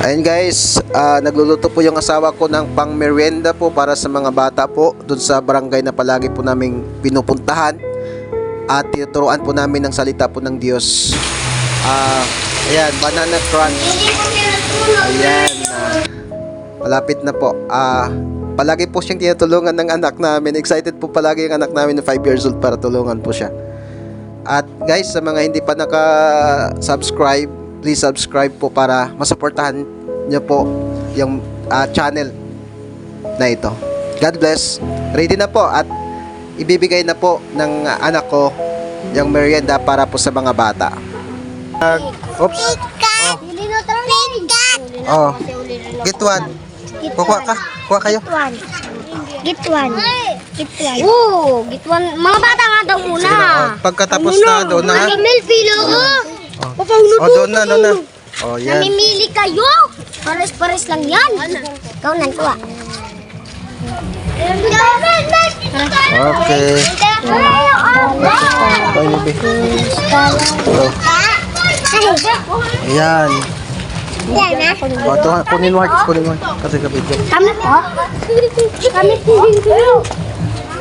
Ayun guys, nagluluto po yung asawa ko ng pang merienda po para sa mga bata po dun sa barangay na palagi po naming pinupuntahan at tinuturuan po namin ng salita po ng Diyos. Ayan, banana crunch. Ayan, malapit na po. Palagi po siyang tinutulungan ng anak namin. Excited po palagi yung anak namin na 5 years old para tulungan po siya. At guys, sa mga hindi pa naka-subscribe, please subscribe po para masuportahan niyo po yung channel na ito. God bless. Ready na po at ibibigay na po ng anak ko yung merienda para po sa mga bata. Oops. Oh. Get one. Kuha ka. Kuha kayo. Get one. Oo, get one. Mga bata nga daw muna. Pagkatapos na, doon na. Pilo. Doon na. Oh, yan. Namimili kayo. Pares-pares lang yan. Ikaw na, kuha. Okay. Ayan. Yan na. Kunin mo. Kasi kapit. Kami po. Kami po.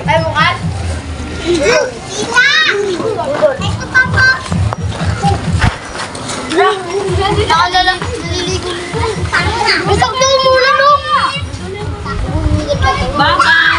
Ay, bukas. Tita! Ito pa po. Nakalala. Naliligo. Isang muna, no? Baka.